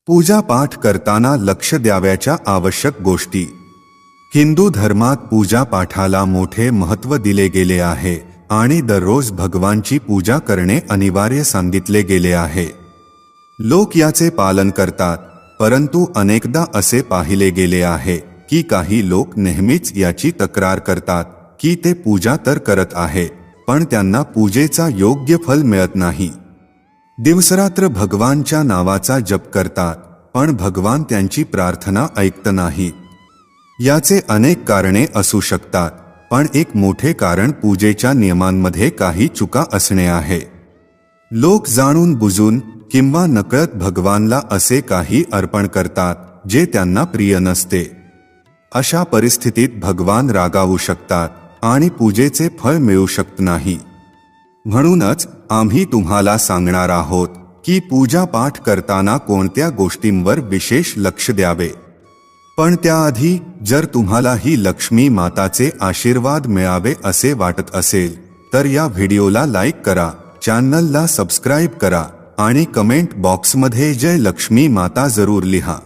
पूजा पाठ करताना लक्ष द्यावयाच्या आवश्यक गोष्टी. हिंदू धर्मात पूजा पाठाला मोठे महत्त्व दिले गेले आहे आणि दररोज भगवानची पूजा करणे अनिवार्य सांगितले गेले आहे. लोक याचे पालन करतात, परंतु अनेकदा असे पाहिले गेले आहे की काही लोक नेहमीच याची तक्रार करतात की ते पूजा तर करत आहे, पण त्यांना पूजेचा योग्य फल मिळत नाही. दिवसरात्र भगवानच्या नावाचा जप करतात, पण भगवान त्यांची प्रार्थना ऐकत नाही. याचे अनेक कारणे असू शकतात, पण एक मोठे कारण पूजेच्या नियमांमध्ये काही चुका असणे आहे. लोक जाणून बुजून किंवा नकळत भगवानला असे काही अर्पण करतात जे त्यांना प्रिय नसते. अशा परिस्थितीत भगवान रागावू शकतात आणि पूजेचे फळ मिळू शकत नाही. म्हणूनच आम्ही तुम्हाला सांगणार आहोत की पूजा पाठ करताना कोणत्या गोष्टींवर विशेष लक्ष द्यावे. पण त्याआधी जर तुम्हाला ही लक्ष्मी माताचे आशीर्वाद मिळावे असे वाटत असेल तर या व्हिडिओला लाईक करा, चॅनलला सबस्क्राईब करा आणि कमेंट बॉक्समध्ये जय लक्ष्मी माता जरूर लिहा.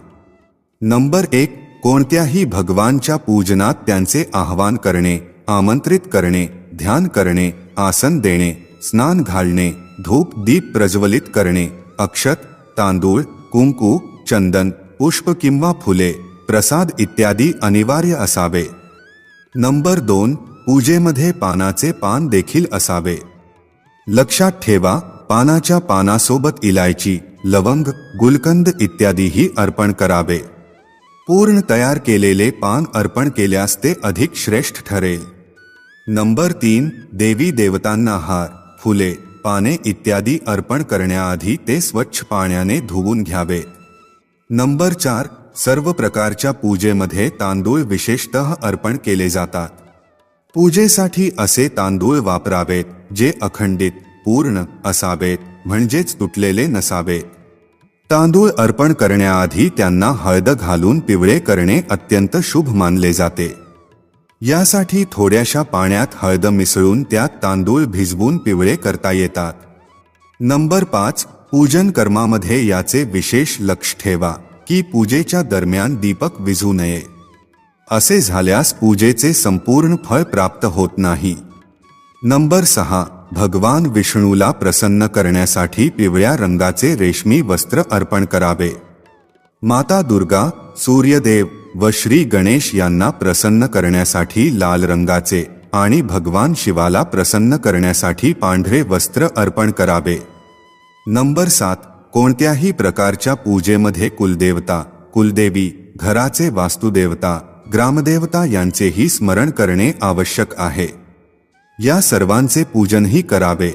नंबर 1. कोणत्याही भगवानच्या पूजनात त्यांचे आवाहन करणे, आमंत्रित करणे, ध्यान करणे, आसन देणे, स्नान घालणे, धूप दीप प्रज्वलित करणे, अक्षत, तांदूळ, कुंकू, चंदन, पुष्प किंवा फुले, प्रसाद इत्यादी अनिवार्य असावे. नंबर 2. पूजेमध्ये पानाचे पान देखील असावे. लक्षात ठेवा, पानाच्या पानासोबत इलायची, लवंग, गुलकंद इत्यादीही अर्पण करावे. पूर्ण तयार केलेले पान अर्पण केल्यास ते अधिक श्रेष्ठ ठरेल. नंबर 3. देवी देवतांना हार, फुले, पाने इत्यादी अर्पण करण्याआधी ते स्वच्छ पाण्याने धुवून घ्यावे. नंबर 4. सर्व प्रकारच्या पूजेमध्ये तांदूळ विशेषतः अर्पण केले जातात. पूजेसाठी असे तांदूळ वापरावेत जे अखंडित, पूर्ण असावेत, म्हणजेच तुटलेले नसावेत. तांदूळ अर्पण करण्याआधी त्यांना हळद घालून पिवळे करणे अत्यंत शुभ मानले जाते. यासाठी थोड्याशा पाण्यात हळद मिसळून त्यात तांदूळ भिजवून पिवळे करता येतात. नंबर 5. पूजन कर्मामध्ये याचे विशेष लक्ष ठेवा की पूजेच्या दरम्यान दीपक विझू नये. असे झाल्यास पूजेचे संपूर्ण फळ प्राप्त होत नाही. नंबर 6. भगवान विष्णूला प्रसन्न करण्यासाठी पिवळ्या रंगाचे रेशमी वस्त्र अर्पण करावे. माता दुर्गा, सूर्यदेव व श्री गणेश यांना प्रसन्न करण्यासाठी लाल रंगाचे आणि भगवान शिवाला प्रसन्न करण्यासाठी पांढरे वस्त्र अर्पण करावे. नंबर 7. कोणत्याही प्रकारच्या पूजेमध्ये कुलदेवता, कुलदेवी, घराचे वास्तुदेवता, ग्रामदेवता यांचेही स्मरण करणे आवश्यक आहे. या सर्वांचे पूजनही करावे.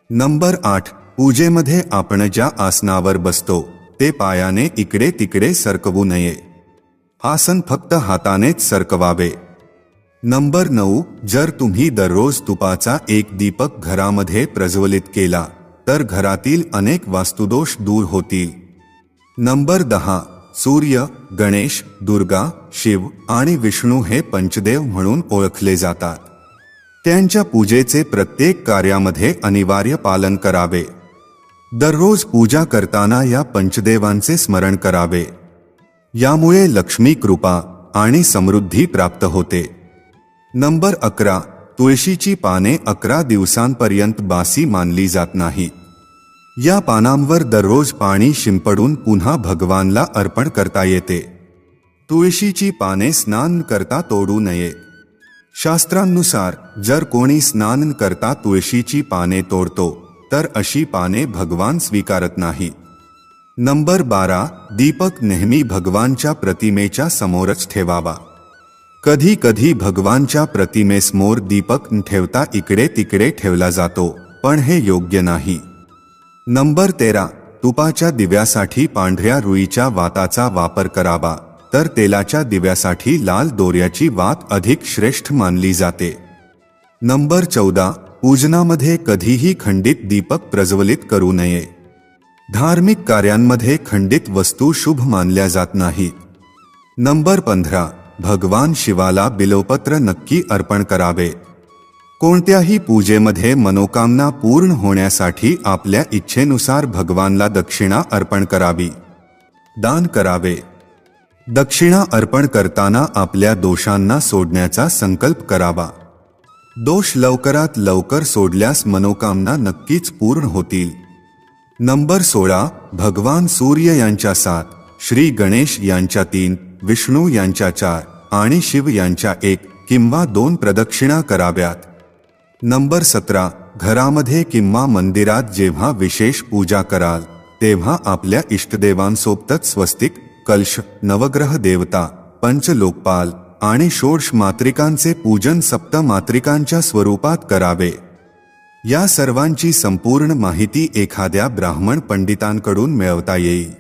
नंबर 8. पूजेमध्ये आपण ज्या आसनावर बसतो ते पायाने इकडे तिकडे सरकवू नये. आसन फक्त हातानेच सरकवावे. नंबर 9. जर तुम्ही दररोज तुपाचा एक दीपक घरामध्ये प्रज्वलित केला तर घरातील अनेक वास्तुदोष दूर होतील. नंबर 10. सूर्य, गणेश, दुर्गा, शिव आणि विष्णू हे पंचदेव म्हणून ओळखले जातात. त्यांच्या पूजेचे प्रत्येक कार्यामध्ये अनिवार्य पालन करावे. दररोज पूजा करताना या पंचदेवांचे स्मरण करावे. यामुळे लक्ष्मी कृपा आणि समृद्धी प्राप्त होते. नंबर 11. तुळशीची पाने 11 दिवसांपर्यंत बासी मानली जात नाहीत. या पानांवर दररोज पाणी शिंपडून पुन्हा भगवानला अर्पण करता येते. तुळशीची पाने स्नान करता तोडू नये. शास्त्रांनुसार जर कोणी स्नान करता तुळशीची पाने तोडतो तर अशी पाने भगवान स्वीकारत नाहीत. नंबर 12. दीपक नेहमी भगवानच्या प्रतिमेच्या समोरच ठेवावा. कधी कधी भगवानच्या प्रतिमेसमोर दीपक न ठेवता इकडे तिकडे ठेवला जातो, पण हे योग्य नाही. नंबर 13. तुपाच्या दिव्यासाठी पांढऱ्या रुईच्या वाताचा वापर करावा, तर तेलाच्या दिव्यासाठी लाल दोऱ्याची वात अधिक श्रेष्ठ मानली जाते. नंबर 14. पूजनामध्ये कधीही खंडित दीपक प्रज्वलित करू नये. धार्मिक कार्यांमध्ये खंडित वस्तू शुभ मानल्या जात नाहीत. नंबर 15. भगवान शिवाला बिल्वपत्र नक्की अर्पण करावे. कोणत्याही पूजेमध्ये मनोकामना पूर्ण होण्यासाठी आपल्या इच्छेनुसार भगवानला दक्षिणा अर्पण करावी. दान करावे. दक्षिणा अर्पण करताना आपल्या दोषांना सोडण्याचा संकल्प करावा. दोष लवकरात लवकर सोडल्यास मनोकामना नक्कीच पूर्ण होतील. नंबर 16. भगवान सूर्य यांच्या 7, श्री गणेश यांच्या 3, विष्णू यांच्या 4 आणि शिव यांच्या 1 किंवा 2 प्रदक्षिणा कराव्यात. नंबर 17. घरामध्ये किंवा मंदिरात जेव्हा विशेष पूजा कराल तेव्हा आपल्या इष्टदेवांसोबतच स्वस्तिक, कलश, नवग्रह देवता, पंचलोकपाल आणि षोडश मात्रिकांचे पूजन सप्तमात्रिकांच्या स्वरूपात करावे. या सर्वांची संपूर्ण माहिती एखाद्या ब्राह्मण पंडितांकडून मिळवता येईल.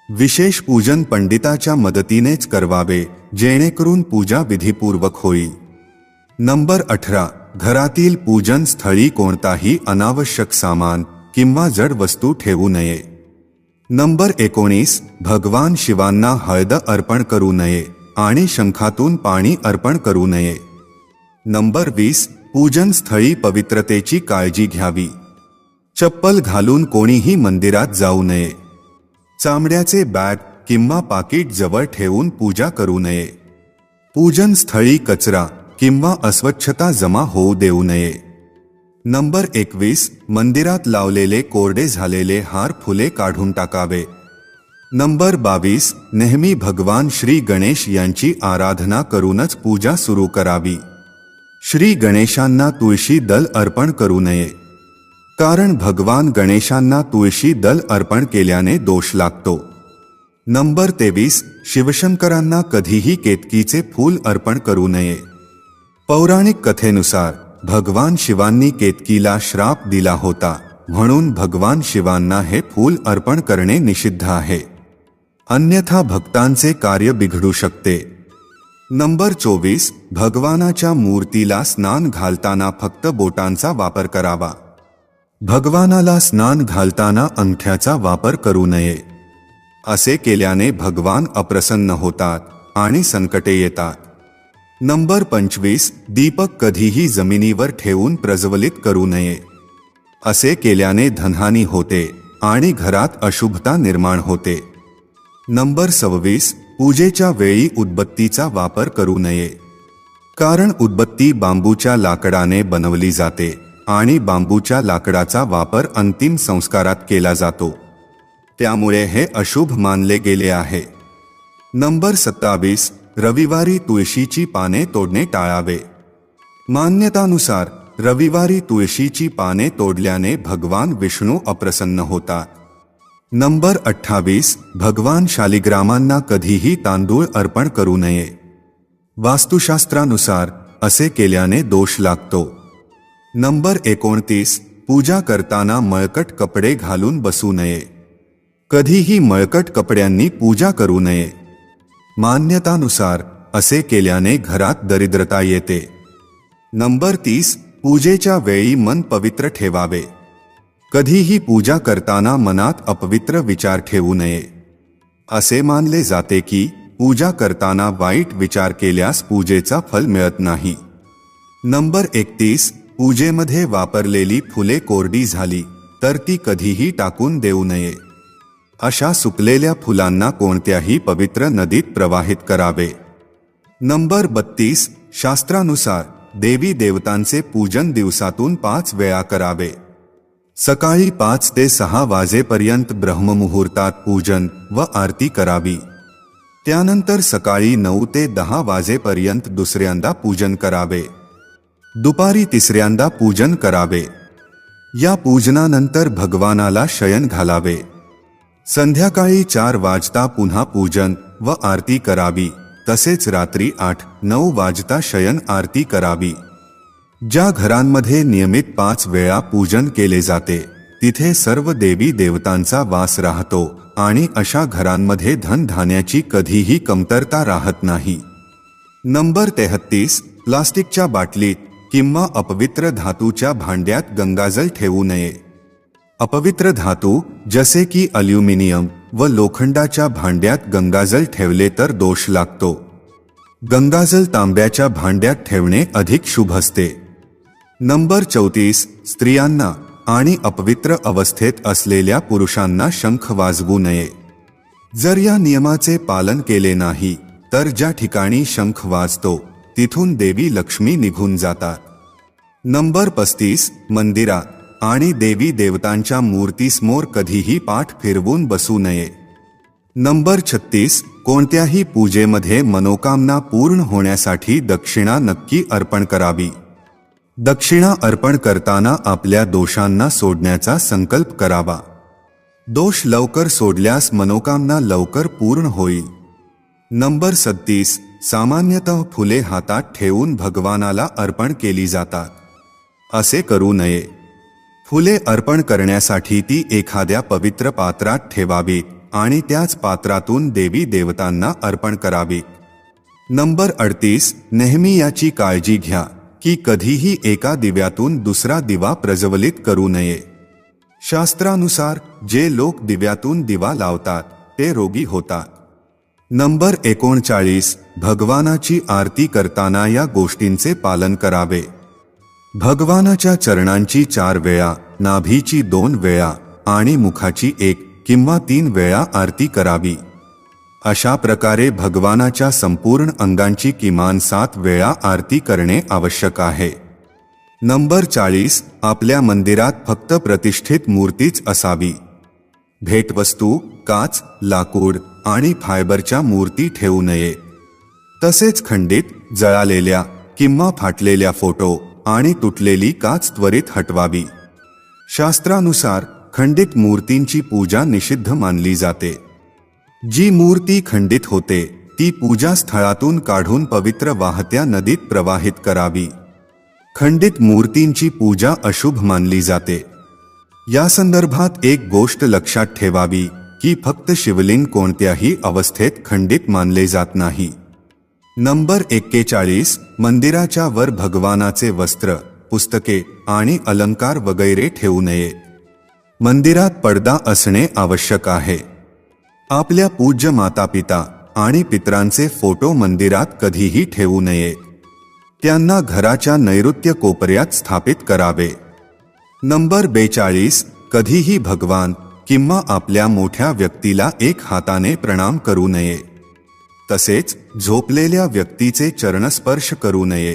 विशेष पूजन पंडिताच्या मदतीनेच करवावे जेणेकरून पूजा विधिपूर्वक होईल. नंबर 18. घरातील पूजन स्थळी कोणताही अनावश्यक सामान किंवा जड वस्तू ठेवू नये. नंबर 19. भगवान शिवांना हळद अर्पण करू नये आणि शंखातून पाणी अर्पण करू नये. नंबर 20. पूजन स्थळी पवित्रतेची काळजी घ्यावी. चप्पल घालून कोणीही मंदिरात जाऊ नये. चामड्याचे बॅग किंवा पाकिट जवळ ठेवून पूजा करू नये. पूजन स्थळी कचरा किंवा अस्वच्छता जमा होऊ देऊ नये. नंबर 21. मंदिरात लावलेले कोरडे झालेले हार फुले काढून टाकावे. नंबर 22. नेहमी भगवान श्री गणेश यांची आराधना करूनच पूजा सुरू करावी. श्री गणेशांना तुळशी दल अर्पण करू नये, कारण भगवान गणेशांना तुळशी दल अर्पण केल्याने दोष लागतो. नंबर 23. शिवशंकरांना कधीही केतकीचे फूल अर्पण करू नये. पौराणिक कथेनुसार भगवान शिवांनी केतकीला श्राप दिला होता, म्हणून भगवान शिवांना हे फूल अर्पण करणे निषिद्ध आहे. अन्यथा भक्तांचे कार्य बिघडू शकते. नंबर 24. भगवानाच्या मूर्तीला स्नान घालताना फक्त बोटांचा वापर करावा. भगवानाला स्नान घालताना अंगठ्याचा वापर करू नये. असे केल्याने भगवान अप्रसन्न होतात आणि संकटे येतात. नंबर 25. दीपक कधीही जमिनीवर ठेवून प्रज्वलित करू नये. असे केल्याने धनहानी होते आणि घरात अशुभता निर्माण होते. नंबर 26. पूजेच्या वेळी उदबत्तीचा वापर करू नये, कारण उदबत्ती बांबूच्या लाकडाने बनवली जाते आणि बांबूच्या लाकडाचा वापर अंतिम संस्कारात केला जातो, त्यामुळे हे अशुभ मानले गेले आहे. नंबर 27. रविवारी तुळशीची पाने तोडणे टाळावे. मान्यतानुसार रविवारी तुळशीची पाने तोडल्याने भगवान विष्णू अप्रसन्न होतात. नंबर 28. भगवान शालिग्रामांना कधीही तांदूळ अर्पण करू नये. वास्तुशास्त्रानुसार असे केल्याने दोष लागतो. नंबर 29. पूजा करताना मळकट कपडे घालून बसू नये. कधीही मळकट कपड्यांनी पूजा करू नये. मान्यतानुसार असे केल्याने घरात दरिद्रता येते. नंबर 30. पूजेच्या वेळी मन पवित्र ठेवावे. कधीही पूजा करताना मनात अपवित्र विचार ठेवू नये. असे मानले जाते की पूजा करताना वाईट विचार केल्यास पूजेचा फल मिळत नाही. नंबर 31. पूजेमध्ये वापरलेली फुले कोरडी झाली तर ती कधीही टाकून देऊ नये. अशा सुकलेल्या फुलांना कोणत्याही पवित्र नदीत प्रवाहित करावे. नंबर 32. शास्त्रानुसार देवी देवतांचे पूजन दिवसातून 5 वेळा करावे. सकाळी 5 ते 6 वाजेपर्यंत ब्रह्ममुहूर्तात पूजन व आरती करावी. त्यानंतर सकाळी 9 ते 10 वाजेपर्यंत दुसऱ्यांदा पूजन करावे. दुपारी तिसऱ्यांदा पूजन करावे. या पूजनानंतर भगवानाला शयन घालावे. संध्याकाळी 4 वाजता पुन्हा पूजन व आरती करावी. तसेच रात्री 8-9 वाजता शयन आरती करावी. ज्या घरांमध्ये नियमित 5 वेळा पूजन केले जाते तिथे सर्व देवी देवतांचा वास राहतो आणि अशा घरांमध्ये धनधान्याची कधीही कमतरता राहत नाही. नंबर 33. प्लास्टिकच्या बाटलीत किंवा अपवित्र धातूच्या भांड्यात गंगाजल ठेवू नये. अपवित्र धातू जसे की अल्युमिनियम व लोखंडाच्या भांड्यात गंगाजल ठेवले तर दोष लागतो. गंगाजल तांब्याच्या भांड्यात ठेवणे अधिक शुभ असते. नंबर 34. स्त्रियांना आणि अपवित्र अवस्थेत असलेल्या पुरुषांना शंख वाजवू नये. जर या नियमाचे पालन केले नाही तर ज्या ठिकाणी शंख वाजतो तिथून देवी लक्ष्मी निघून जातात. नंबर 35. मंदिरात आणि देवी देवतांच्या मूर्तीसमोर कधीही पाठ फिरवून बसू नये. नंबर 36. कोणत्याही पूजेमध्ये मनोकामना पूर्ण होण्यासाठी दक्षिणा नक्की अर्पण करावी. दक्षिणा अर्पण करताना आपल्या दोषांना सोडण्याचा संकल्प करावा. दोष लवकर सोडल्यास मनोकामना लवकर पूर्ण होईल. नंबर 37. सामान्यतः फुले हातात ठेवून भगवानाला अर्पण केली जातात. असे करू नये. फुले अर्पण करण्यासाठी ती एखाद्या पवित्र पात्रात ठेवावीत आणि त्याच पात्रातून देवी देवतांना अर्पण करावी. नंबर 38. नेहमी याची काळजी घ्या की कधीही एका दिव्यातून दुसरा दिवा प्रज्वलित करू नये. शास्त्रानुसार जे लोक दिव्यातून दिवा लावतात ते रोगी होतात. नंबर 39. भगवानाची आरती करताना या गोष्टींचे पालन करावे. भगवानाच्या चरणांची 4 वेळा, नाभीची 2 वेळा आणि मुखाची 1 किंवा 3 वेळा आरती करावी. अशा प्रकारे भगवानाच्या संपूर्ण अंगांची किमान 7 वेळा आरती करणे आवश्यक आहे. नंबर 40. आपल्या मंदिरात फक्त प्रतिष्ठित मूर्तीच असावी. भेटवस्तू, काच, लाकूड आणि फायबरच्या मूर्ती ठेवू नये. तसेच खंडित, जळालेल्या किंवा फाटलेल्या फोटो आणि तुटलेली काच त्वरित हटवावी. शास्त्रानुसार खंडित मूर्तींची पूजा निषिद्ध मानली जाते. जी मूर्ती खंडित होते ती पूजा स्थळातून काढून पवित्र वाहत्या नदीत प्रवाहित करावी. खंडित मूर्तींची पूजा अशुभ मानली जाते. या संदर्भात एक गोष्ट लक्षात ठेवावी की फक्त शिवलिंग कोणत्याही अवस्थेत खंडित मानले जात नाही. नंबर 41. मंदिराच्या वर भगवानाचे वस्त्र, पुस्तके आणि अलंकार वगैरे ठेवू नये. मंदिरात पडदा असणे आवश्यक आहे. आपल्या पूज्य मातापिता आणि पितरांचे फोटो मंदिरात कधीही ठेवू नये. त्यांना घराच्या नैऋत्य कोपऱ्यात स्थापित करावे. नंबर 42. कधीही भगवान किंवा आपल्या मोठ्या व्यक्तीला एक हाताने प्रणाम करू नये. तसेच झोपलेल्या व्यक्तीचे चरणस्पर्श करू नये.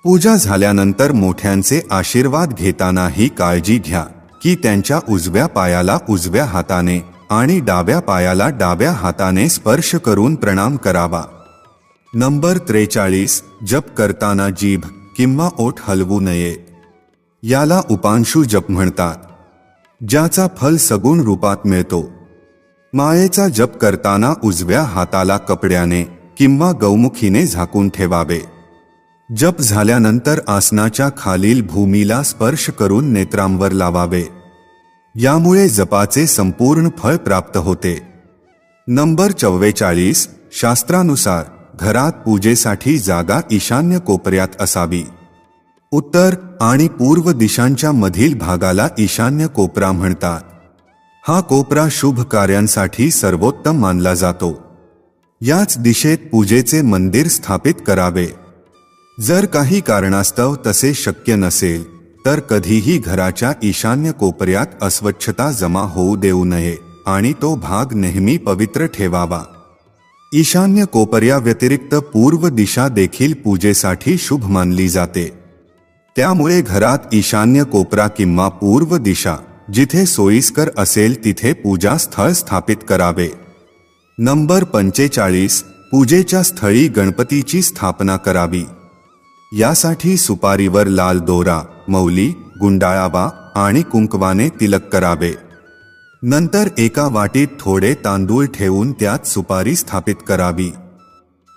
पूजा झाल्यानंतर मोठ्यांचे आशीर्वाद घेताना ही काळजी घ्या की त्यांच्या उजव्या पायाला उजव्या हाताने आणि डाव्या पायाला डाव्या हाताने स्पर्श करून प्रणाम करावा. नंबर 43. जप करताना जीभ किंवा ओठ हलवू नये. याला उपांशु जप म्हणतात, ज्याचा फल सगुण रूपात मिळतो. मायेचा जप करताना उजव्या हाताला कपड्याने किंवा गौमुखीने झाकून ठेवावे. जप झाल्यानंतर आसनाच्या खालील भूमीला स्पर्श करून नेत्रांवर लावावे. यामुळे जपाचे संपूर्ण फळ प्राप्त होते. नंबर 44. शास्त्रानुसार घरात पूजेसाठी जागा ईशान्य कोपऱ्यात असावी. उत्तर आणि पूर्व दिशांच्या मधील भागाला ईशान्य कोपरा म्हणतात. हा कोपरा शुभ कार्यांसाठी सर्वोत्तम मानला जातो. याच दिशेत पूजेचे मंदिर स्थापित करावे. जर काही कारणास्तव तसे शक्य नसेल तर कधीही घराच्या ईशान्य कोपऱ्यात अस्वच्छता जमा होऊ देऊ नये आणि तो भाग नेहमी पवित्र ठेवावा. ईशान्य कोपऱ्याव्यतिरिक्त पूर्व दिशा देखील पूजेसाठी शुभ मानली जाते. त्यामुळे घरात ईशान्य कोपरा किंवा पूर्व दिशा जिथे सोयीस्कर असेल तिथे पूजा स्थळ स्थापित करावे. नंबर 45. पूजेच्या स्थळी गणपतीची स्थापना करावी. यासाठी सुपारीवर लाल दोरा, मौली, गुंडाळावा आणि कुंकवाने तिलक करावे. नंतर एका वाटीत थोडे तांदूळ ठेवून त्यात सुपारी स्थापित करावी.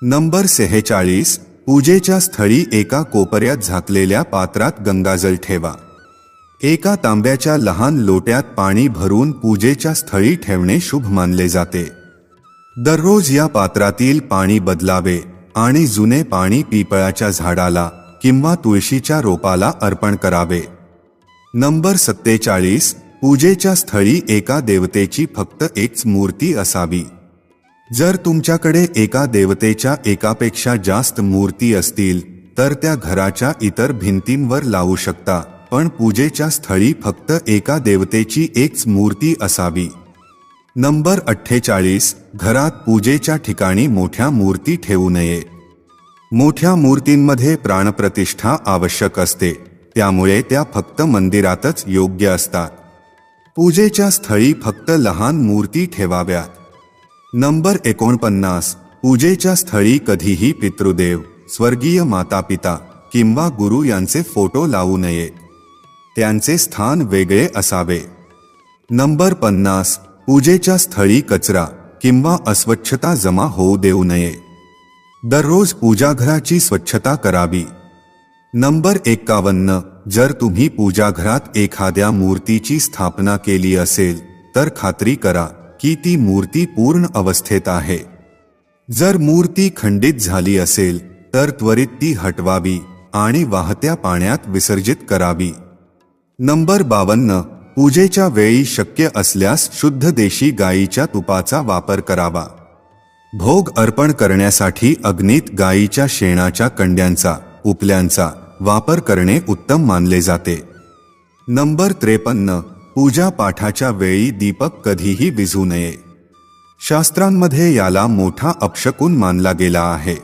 नंबर 46. पूजेच्या स्थळी एका कोपऱ्यात झाकलेल्या पात्रात गंगाजल ठेवा. एका तांब्याच्या लहान लोट्यात पाणी भरून पूजेच्या स्थळी ठेवणे शुभ मानले जाते. दररोज या पात्रातील पाणी बदलावे आणि जुने पाणी पिपळाच्या झाडाला किंवा तुळशीच्या रोपाला अर्पण करावे. नंबर 47. पूजेच्या स्थळी एका देवतेची फक्त एकच मूर्ती असावी. जर तुमच्याकडे एका देवतेच्या एकापेक्षा जास्त मूर्ती असतील तर त्या घराच्या इतर भिंतींवर लावू शकता, पण पूजेच्या स्थळी फक्त एका देवतेची एकच मूर्ती असावी. नंबर 48 घरात पूजेच्या ठिकाणी मोठ्या मूर्ती ठेवू नये. मोठ्या मूर्तींमध्ये प्राणप्रतिष्ठा आवश्यक असते, त्यामुळे त्या फक्त मंदिरातच योग्य असतात. पूजेच्या स्थळी फक्त लहान मूर्ती ठेवाव्यात. नंबर 49 पूजेच्या स्थळी कधीही पितृदेव, स्वर्गीय मातापिता किंवा गुरु यांचे फोटो लावू नयेत. त्यांचे स्थान वेगळे असावे. नंबर 50 पूजेच्या स्थळी कचरा किंवा अस्वच्छता जमा होऊ देऊ नये. दररोज पूजाघराची स्वच्छता करावी. नंबर 51 जर तुम्ही पूजाघरात एखाद्या मूर्तीची स्थापना केली असेल तर खात्री करा की ती मूर्ती पूर्ण अवस्थेत आहे. जर मूर्ती खंडित झाली असेल तर त्वरित ती हटवावी आणि वाहत्या पाण्यात विसर्जित करावी. नंबर 52 पूजेच्या वेळी शक्य असल्यास शुद्ध देशी गाईच्या तुपाचा वापर करावा. भोग अर्पण करण्यासाठी अग्नीत गाईच्या शेणाच्या कंड्यांचा, उपल्यांचा वापर करणे उत्तम मानले जाते. नंबर 53 पूजा पाठाच्या वेळी दीपक कधीही विझू नये. शास्त्रांमध्ये याला मोठा अपशकुन मानला गेला आहे.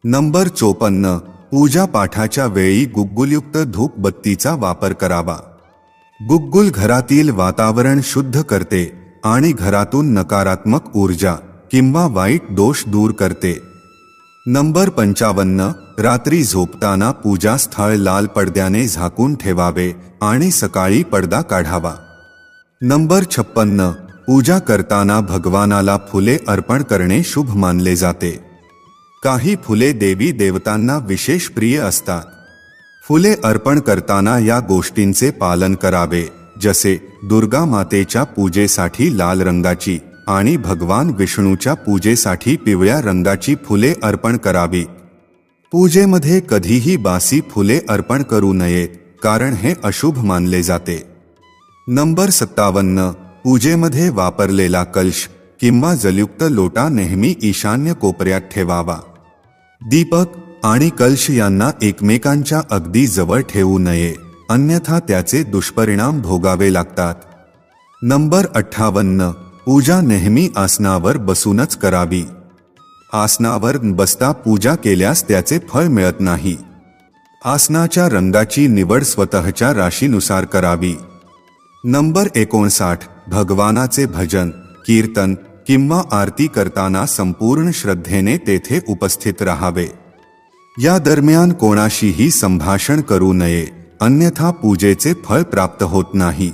नंबर 54 पूजा पाठाच्या वेळी गुग्गुलयुक्त धूपबत्तीचा वापर करावा. गुग्गुल घरातील वातावरण शुद्ध करते आणि घरातून नकारात्मक ऊर्जा किंवा वाईट दोष दूर करते. नंबर 55 रात्री झोपताना पूजा स्थळ लाल पडद्याने झाकून ठेवावे आणि सकाळी पडदा काढावा. नंबर 56 पूजा करताना भगवानाला फुले अर्पण करणे शुभ मानले जाते. काही फुले देवी देवतांना विशेष प्रिय असतात. फुले अर्पण करताना या गोष्टींचे पालन करावे, जसे दुर्गा मातेच्या पूजेसाठी लाल रंगाची आणि भगवान विष्णूच्या पूजेसाठी पिवळ्या रंगाची फुले अर्पण करावी. पूजेमध्ये कधीही बासी फुले अर्पण करू नयेत, कारण हे अशुभ मानले जाते. नंबर 57 पूजेमध्ये वापरलेला कलश किंवा जलयुक्त लोटा नेहमी ईशान्य कोपऱ्यात ठेवावा. दीपक आणि कलश यांना एकमेकांच्या अगदी जवळ ठेवू नये, अन्यथा त्याचे दुष्परिणाम भोगावे लागतात. नंबर 58 पूजा नेहमी आसनावर बसूनच करावी. आसनावर बसता पूजा केल्यास त्याचे फळ मिळत नाही. आसनाच्या रंगाची निवड स्वतःच्या राशीनुसार करावी. नंबर 59 भगवानाचे भजन, कीर्तन किंवा आरती करताना संपूर्ण श्रद्धेने तेथे उपस्थित राहावे. या दरम्यान कोणाशीही संभाषण करू नये, अन्यथा पूजेचे फळ प्राप्त होत नाही.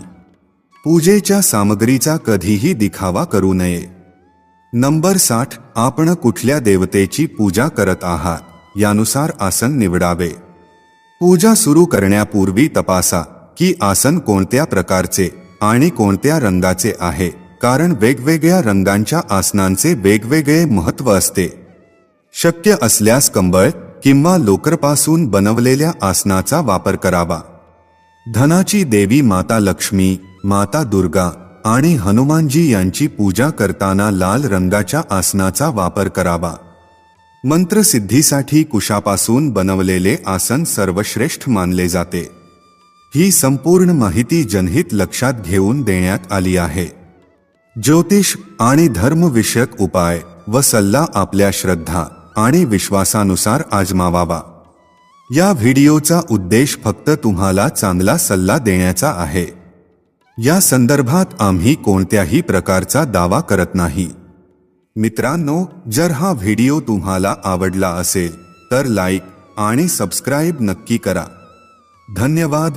पूजेच्या सामग्रीचा कधीही दिखावा करू नये. नंबर 60 आपण कुठल्या देवतेची पूजा करत आहात यानुसार आसन निवडावे. पूजा सुरू करण्यापूर्वी तपासा की आसन कोणत्या प्रकारचे आणि कोणत्या रंगाचे आहे, कारण वेगवेगळ्या रंगांच्या आसनांचे वेगवेगळे महत्त्व असते. शक्य असल्यास कंबळ किंवा लोकरपासून बनवलेल्या आसनाचा वापर करावा. धनाची देवी माता लक्ष्मी, माता दुर्गा आणि हनुमानजी यांची पूजा करताना लाल रंगाच्या आसनाचा वापर करावा. मंत्रसिद्धीसाठी कुशापासून बनवलेले आसन सर्वश्रेष्ठ मानले जाते. ही संपूर्ण माहिती जनहित लक्षात घेऊन देण्यात आली आहे. ज्योतिष आणि धर्मविषयक उपाय व सल्ला आपल्या श्रद्धा आणि विश्वासानुसार आजमावावा. या व्हिडिओचा उद्देश फक्त तुम्हाला चांगला सल्ला देण्याचा आहे. या संदर्भात आम्ही कोणत्याही प्रकारचा दावा करत नाही. मित्रांनो, जर हा व्हिडिओ तुम्हाला आवडला असेल तर लाईक आणि सबस्क्राईब नक्की करा. धन्यवाद.